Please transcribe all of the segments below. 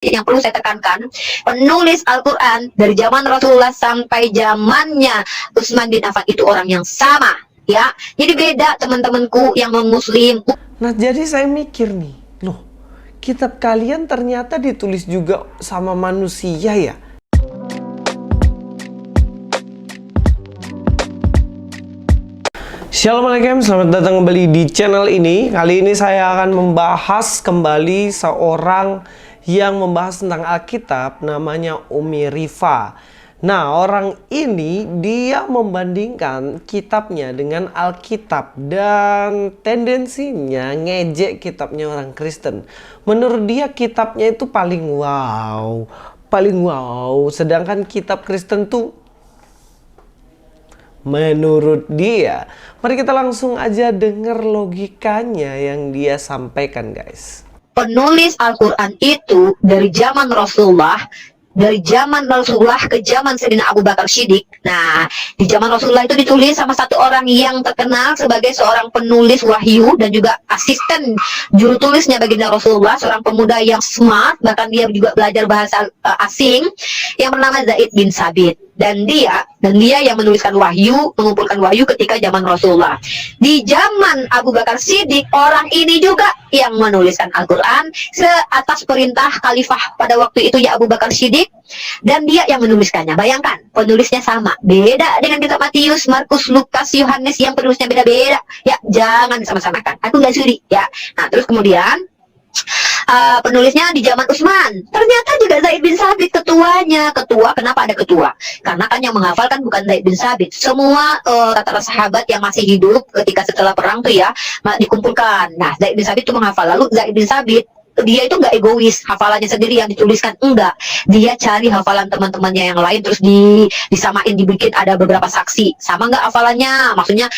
yang perlu saya tekankan, penulis Al-Quran dari zaman Rasulullah sampai zamannya Utsman bin Affan itu orang yang sama, ya. Jadi beda teman-temanku yang non-muslim. Nah, jadi saya mikir nih, loh, kitab kalian ternyata ditulis juga sama manusia ya? Assalamualaikum, selamat datang kembali di channel ini. Kali ini saya akan membahas kembali seorang yang membahas tentang Alkitab, namanya Umi Rifa. Nah, orang ini dia membandingkan kitabnya dengan Alkitab dan tendensinya ngejek kitabnya orang Kristen. Menurut dia kitabnya itu paling wow, sedangkan kitab Kristen tuh menurut dia. Mari kita langsung aja dengar logikanya yang dia sampaikan, guys. Penulis Al-Quran itu dari zaman Rasulullah ke zaman Sayyidina Abu Bakar Siddiq. Nah, di zaman Rasulullah itu ditulis sama satu orang yang terkenal sebagai seorang penulis wahyu dan juga asisten juru tulisnya baginda Rasulullah, seorang pemuda yang smart, bahkan dia juga belajar bahasa asing, yang bernama Zaid bin Sabit. Dan dia yang menuliskan wahyu, mengumpulkan wahyu ketika zaman Rasulullah. Di zaman Abu Bakar Siddiq, orang ini juga yang menuliskan Al-Quran seatas perintah khalifah pada waktu itu, ya, Abu Bakar Siddiq, dan dia yang menuliskannya. Bayangkan, penulisnya sama. Beda dengan kitab Matius, Markus, Lukas, Yohanes yang penulisnya beda-beda. Ya, jangan sama-samakan. Aku nggak sudi, ya. Nah, terus kemudian penulisnya di zaman Utsman, ternyata juga Zaid bin Sabit ketuanya. Ketua, kenapa ada ketua? Karena kan yang menghafalkan bukan Zaid bin Sabit. Semua rata-rata sahabat yang masih hidup ketika setelah perang tuh ya dikumpulkan. Nah, Zaid bin Sabit itu menghafal. Lalu Zaid bin Sabit dia itu nggak egois, hafalannya sendiri yang dituliskan, enggak. Dia cari hafalan teman-temannya yang lain, terus disamain, dibikin ada beberapa saksi, sama nggak hafalannya, maksudnya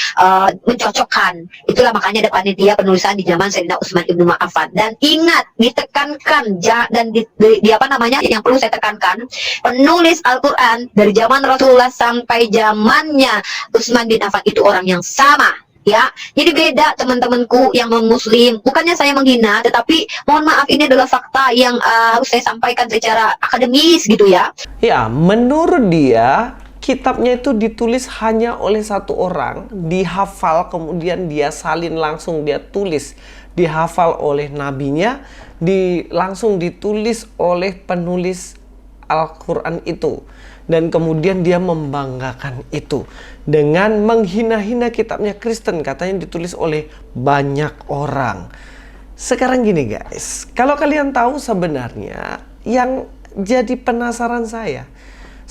mencocokkan. Itulah makanya ada panitia penulisan di zaman Sayyidina Utsman ibnu Affan. Dan ingat, ditekankan dan di apa namanya, yang perlu saya tekankan, penulis Al-Quran dari zaman Rasulullah sampai zamannya Utsman bin Affan itu orang yang sama, ya. Jadi beda teman-temanku yang non-muslim. Bukannya saya menghina, tetapi mohon maaf, ini adalah fakta yang harus saya sampaikan secara akademis gitu ya. Ya, menurut dia kitabnya itu ditulis hanya oleh satu orang, dihafal, kemudian dia salin langsung, dia tulis, dihafal oleh nabinya, langsung ditulis oleh penulis Al-Quran itu. Dan kemudian dia membanggakan itu dengan menghina-hina kitabnya Kristen, katanya ditulis oleh banyak orang. Sekarang gini guys, kalau kalian tahu sebenarnya yang jadi penasaran saya,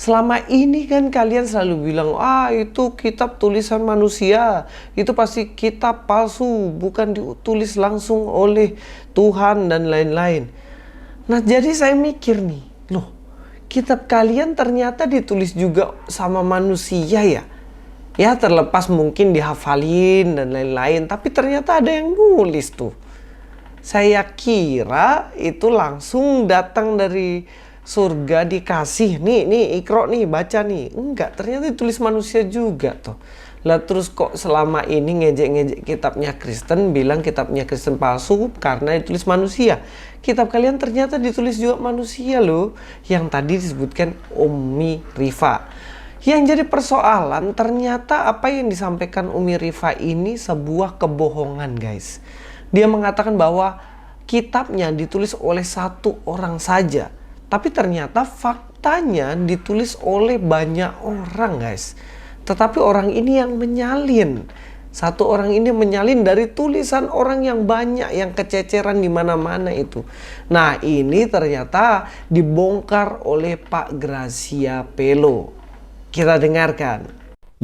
selama ini kan kalian selalu bilang, itu kitab tulisan manusia, itu pasti kitab palsu, bukan ditulis langsung oleh Tuhan dan lain-lain. Nah, jadi saya mikir nih, loh, kitab kalian ternyata ditulis juga sama manusia ya? Ya, terlepas mungkin dihafalin dan lain-lain, tapi ternyata ada yang nulis tuh. Saya kira itu langsung datang dari surga, dikasih, nih Iqra nih, baca nih. Enggak, ternyata ditulis manusia juga tuh. Lah terus kok selama ini ngejek-ngejek kitabnya Kristen, bilang kitabnya Kristen palsu karena ditulis manusia. Kitab kalian ternyata ditulis juga manusia loh, yang tadi disebutkan Umi Rifa. Yang jadi persoalan, ternyata apa yang disampaikan Umi Rifa ini sebuah kebohongan guys. Dia mengatakan bahwa kitabnya ditulis oleh satu orang saja, tapi ternyata faktanya ditulis oleh banyak orang guys. Tetapi orang ini yang menyalin. Satu orang ini menyalin dari tulisan orang yang banyak, yang kececeran di mana-mana itu. Nah, ini ternyata dibongkar oleh Pak Gracia Pelo. Kita dengarkan.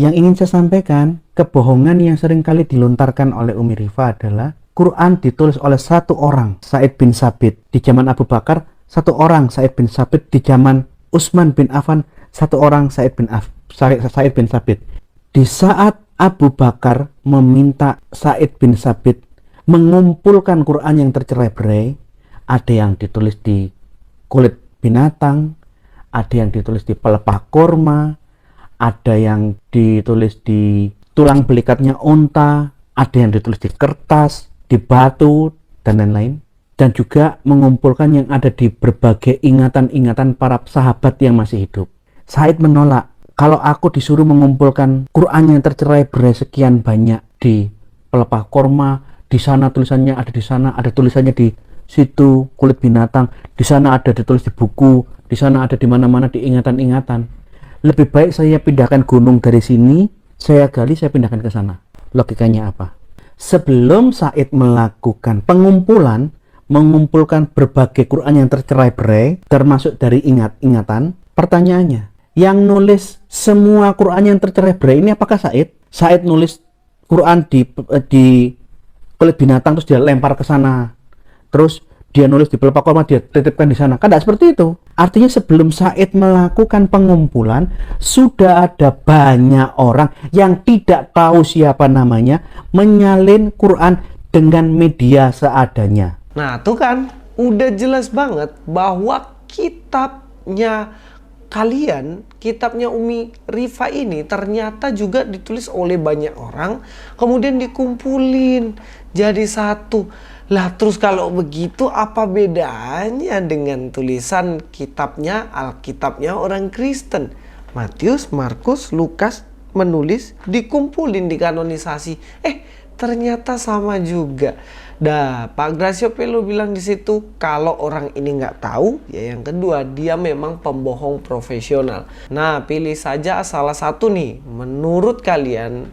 Yang ingin saya sampaikan, kebohongan yang sering kali dilontarkan oleh Umi Rifa adalah Quran ditulis oleh satu orang, Zaid bin Sabit, di zaman Abu Bakar, satu orang, Zaid bin Sabit, di zaman Utsman bin Affan, satu orang, Zaid bin Sabit. Di saat Abu Bakar meminta Zaid bin Sabit mengumpulkan Quran yang tercerai-berai, ada yang ditulis di kulit binatang, ada yang ditulis di pelepah korma, ada yang ditulis di tulang belikatnya unta, ada yang ditulis di kertas, di batu, dan lain-lain. dan juga mengumpulkan yang ada di berbagai ingatan-ingatan para sahabat yang masih hidup. Said menolak. Kalau aku disuruh mengumpulkan Quran yang tercerai-berai sekian banyak di pelepah korma, di sana tulisannya ada di sana, ada tulisannya di situ, kulit binatang, di sana ada ditulis di buku, di sana ada di mana-mana di ingatan-ingatan. Lebih baik saya pindahkan gunung dari sini, saya gali, saya pindahkan ke sana. Logikanya apa? Sebelum Said melakukan pengumpulan, mengumpulkan berbagai Quran yang tercerai-berai, termasuk dari ingatan, pertanyaannya, yang nulis semua Quran yang tercerai-berai ini apakah Said? Said nulis Quran di kulit binatang terus dia lempar ke sana. Terus dia nulis di pelepah korma, dia titipkan di sana. Kan tidak seperti itu. Artinya sebelum Said melakukan pengumpulan, sudah ada banyak orang yang tidak tahu siapa namanya menyalin Quran dengan media seadanya. Nah, tuh kan udah jelas banget bahwa kitabnya kalian, kitabnya Umi Rifa ini ternyata juga ditulis oleh banyak orang, kemudian dikumpulin jadi satu. Lah terus kalau begitu apa bedanya dengan tulisan kitabnya, Alkitabnya orang Kristen? Matius, Markus, Lukas menulis, dikumpulin, dikanonisasi. Ternyata sama juga. Dah, Pak Gracio Pelo bilang di situ, kalau orang ini nggak tahu, ya yang kedua, dia memang pembohong profesional. Nah, pilih saja salah satu nih. Menurut kalian,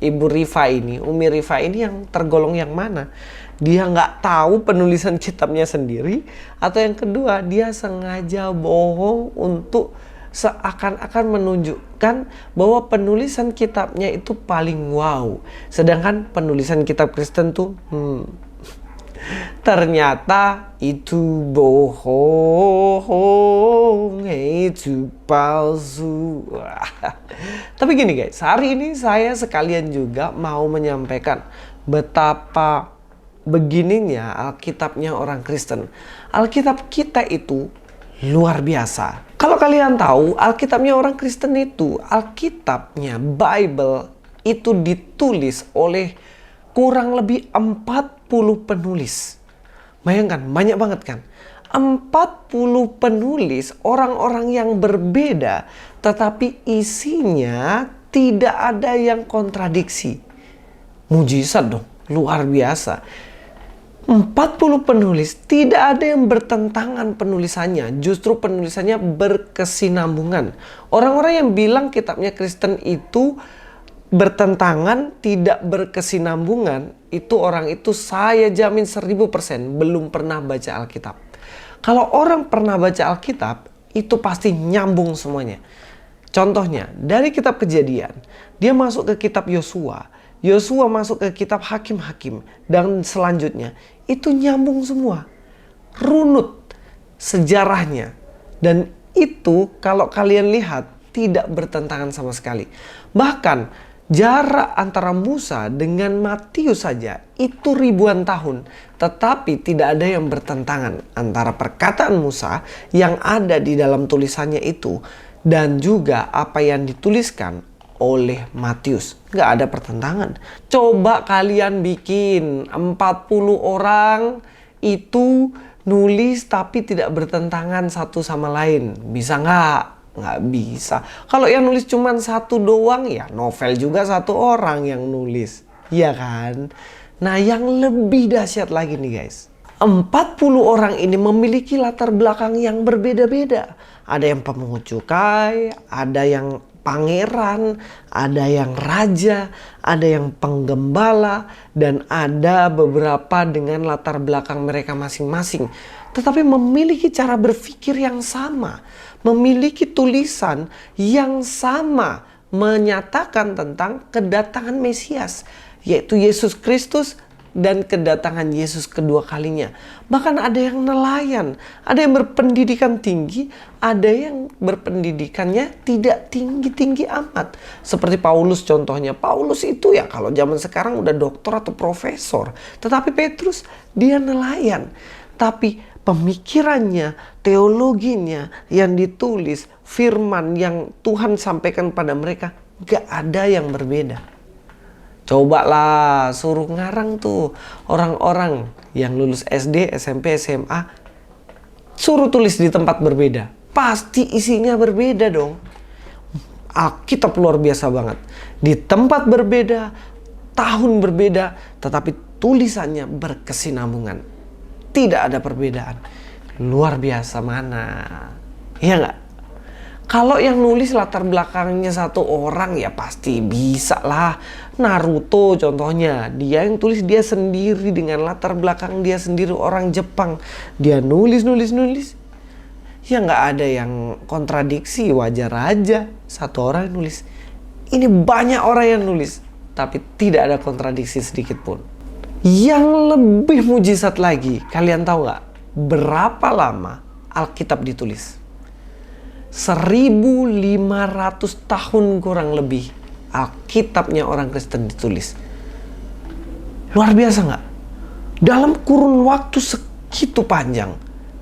Ibu Rifa ini, Umi Rifa ini yang tergolong yang mana? Dia nggak tahu penulisan kitabnya sendiri, atau yang kedua, dia sengaja bohong untuk seakan-akan menunjukkan bahwa penulisan kitabnya itu paling wow. Sedangkan penulisan kitab Kristen tuh ternyata itu bohong, itu palsu. Tapi gini guys, hari ini saya sekalian juga mau menyampaikan betapa begininya Alkitabnya orang Kristen. Alkitab kita itu luar biasa. Kalau kalian tahu, Alkitabnya orang Kristen itu, Alkitabnya, Bible, itu ditulis oleh kurang lebih 40 penulis. Bayangkan, banyak banget kan? 40 penulis, orang-orang yang berbeda, tetapi isinya tidak ada yang kontradiksi. Mujizat dong, luar biasa. 40 penulis, tidak ada yang bertentangan penulisannya. Justru penulisannya berkesinambungan. Orang-orang yang bilang kitabnya Kristen itu bertentangan, tidak berkesinambungan, itu orang itu saya jamin 1000% belum pernah baca Alkitab. Kalau orang pernah baca Alkitab, itu pasti nyambung semuanya. Contohnya, dari kitab Kejadian, dia masuk ke kitab Yosua. Yosua masuk ke kitab Hakim-Hakim. Dan selanjutnya, itu nyambung semua. Runut sejarahnya. Dan itu kalau kalian lihat, tidak bertentangan sama sekali. Bahkan, jarak antara Musa dengan Matius saja itu ribuan tahun. Tetapi tidak ada yang bertentangan antara perkataan Musa yang ada di dalam tulisannya itu dan juga apa yang dituliskan oleh Matius. Nggak ada pertentangan. Coba kalian bikin 40 orang itu nulis tapi tidak bertentangan satu sama lain. Bisa nggak? Nggak bisa. Kalau yang nulis cuma satu doang, ya novel juga satu orang yang nulis. Iya kan? Nah, yang lebih dahsyat lagi nih guys. 40 orang ini memiliki latar belakang yang berbeda-beda. Ada yang pemungut cukai, ada yang pangeran, ada yang raja, ada yang penggembala, dan ada beberapa dengan latar belakang mereka masing-masing. Tetapi memiliki cara berpikir yang sama, memiliki tulisan yang sama, menyatakan tentang kedatangan Mesias, yaitu Yesus Kristus dan kedatangan Yesus kedua kalinya. Bahkan ada yang nelayan, ada yang berpendidikan tinggi, ada yang berpendidikannya tidak tinggi-tinggi amat. Seperti Paulus contohnya. Paulus itu ya kalau zaman sekarang udah doktor atau profesor. Tetapi Petrus dia nelayan. Tapi pemikirannya, teologinya yang ditulis, firman yang Tuhan sampaikan pada mereka, gak ada yang berbeda. Cobalah suruh ngarang tuh orang-orang yang lulus SD, SMP, SMA, suruh tulis di tempat berbeda. Pasti isinya berbeda dong. Alkitab luar biasa banget. Di tempat berbeda, tahun berbeda, tetapi tulisannya berkesinambungan. Tidak ada perbedaan. Luar biasa mana? Iya nggak? Kalau yang nulis latar belakangnya satu orang ya pasti bisa lah. Naruto contohnya, dia yang tulis dia sendiri dengan latar belakang dia sendiri, orang Jepang. Dia nulis. Ya nggak ada yang kontradiksi, wajar aja satu orang yang nulis. Ini banyak orang yang nulis, tapi tidak ada kontradiksi sedikit pun. Yang lebih mujizat lagi, kalian tahu nggak berapa lama Alkitab ditulis? 1500 tahun kurang lebih Alkitabnya orang Kristen ditulis. Luar biasa nggak? Dalam kurun waktu segitu panjang,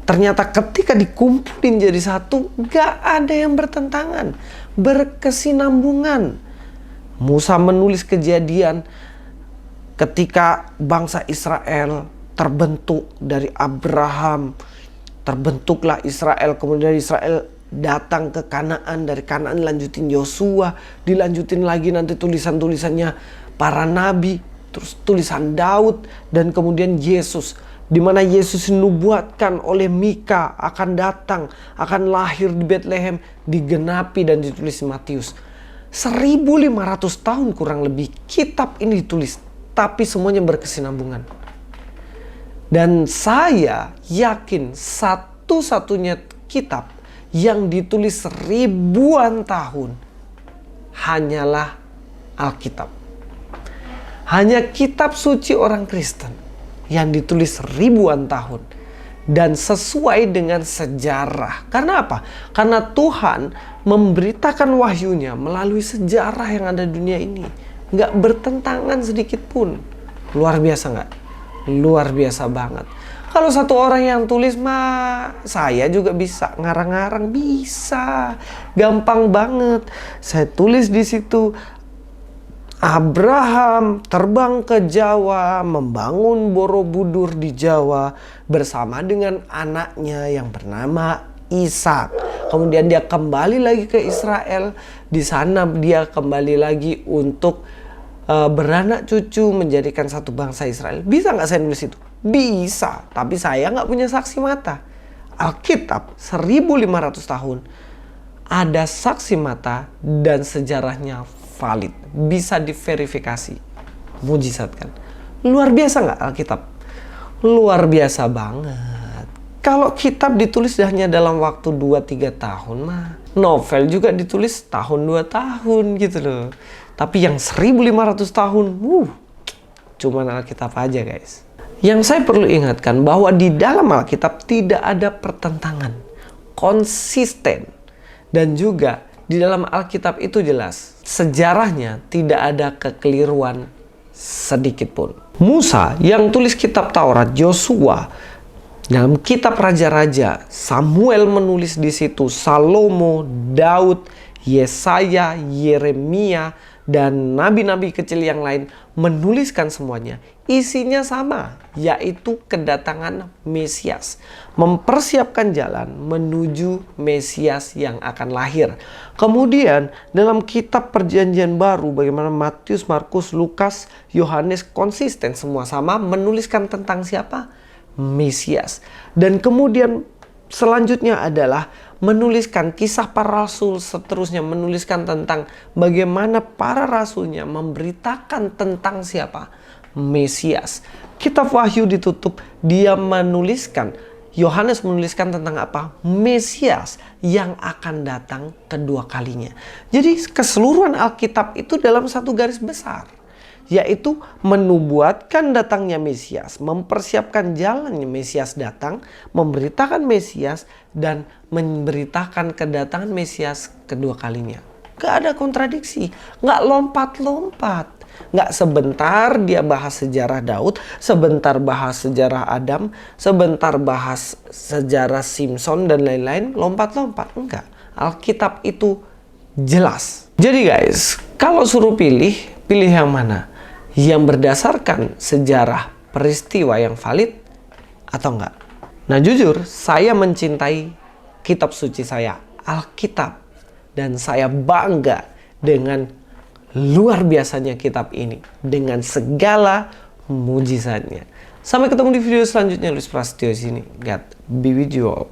ternyata ketika dikumpulin jadi satu, nggak ada yang bertentangan, berkesinambungan. Musa menulis Kejadian ketika bangsa Israel terbentuk dari Abraham, terbentuklah Israel, kemudian Israel datang ke Kanaan, dari Kanaan lanjutin Yosua, dilanjutin lagi nanti tulisan-tulisannya para nabi, terus tulisan Daud, dan kemudian Yesus, di mana Yesus dinubuatkan oleh Mika akan datang, akan lahir di Bethlehem, digenapi dan ditulis Matius. 1500 tahun kurang lebih kitab ini ditulis, tapi semuanya berkesinambungan. Dan saya yakin satu-satunya kitab yang ditulis ribuan tahun hanyalah Alkitab. Hanya kitab suci orang Kristen yang ditulis ribuan tahun dan sesuai dengan sejarah. Karena apa? Karena Tuhan memberitakan wahyunya melalui sejarah yang ada di dunia ini. Nggak bertentangan sedikit pun. Luar biasa nggak? Luar biasa banget. Kalau satu orang yang tulis mah saya juga bisa ngarang-ngarang, bisa. Gampang banget. Saya tulis di situ Abraham terbang ke Jawa, membangun Borobudur di Jawa bersama dengan anaknya yang bernama Ishak. Kemudian dia kembali lagi ke Israel. Di sana dia kembali lagi untuk beranak cucu, menjadikan satu bangsa Israel. Bisa nggak saya nulis itu? Bisa, tapi saya nggak punya saksi mata. Alkitab 1500 tahun ada saksi mata dan sejarahnya valid, bisa diverifikasi. Mujizat kan? Luar biasa nggak Alkitab? Luar biasa banget. Kalau kitab ditulis hanya dalam waktu 2-3 tahun mah, novel juga ditulis tahun 2 tahun gitu loh. Tapi yang 1500 tahun, cuman Alkitab aja guys. Yang saya perlu ingatkan bahwa di dalam Alkitab tidak ada pertentangan, konsisten. Dan juga di dalam Alkitab itu jelas, sejarahnya tidak ada kekeliruan sedikit pun. Musa yang tulis kitab Taurat, Yosua, dalam kitab Raja-Raja, Samuel menulis di situ, Salomo, Daud, Yesaya, Yeremia, dan nabi-nabi kecil yang lain menuliskan semuanya. Isinya sama, yaitu kedatangan Mesias. Mempersiapkan jalan menuju Mesias yang akan lahir. Kemudian dalam kitab Perjanjian Baru, bagaimana Matius, Markus, Lukas, Yohanes konsisten semua sama menuliskan tentang siapa? Mesias. Dan kemudian selanjutnya adalah menuliskan kisah para rasul, seterusnya menuliskan tentang bagaimana para rasulnya memberitakan tentang siapa? Mesias. Kitab Wahyu ditutup, dia menuliskan, Yohanes menuliskan tentang apa? Mesias yang akan datang kedua kalinya. Jadi keseluruhan Alkitab itu dalam satu garis besar, yaitu menubuatkan datangnya Mesias, mempersiapkan jalannya Mesias datang, memberitakan Mesias, dan memberitakan kedatangan Mesias kedua kalinya. Gak ada kontradiksi, gak lompat-lompat. Gak sebentar dia bahas sejarah Daud, sebentar bahas sejarah Adam, sebentar bahas sejarah Simpson dan lain-lain, lompat-lompat. Enggak, Alkitab itu jelas. Jadi guys, kalau suruh pilih yang mana? yang berdasarkan sejarah peristiwa yang valid atau enggak. Nah jujur, saya mencintai kitab suci saya, Alkitab. Dan saya bangga dengan luar biasanya kitab ini, dengan segala mujizatnya. Sampai ketemu di video selanjutnya. Luis Prasetyo di sini. God be with you all.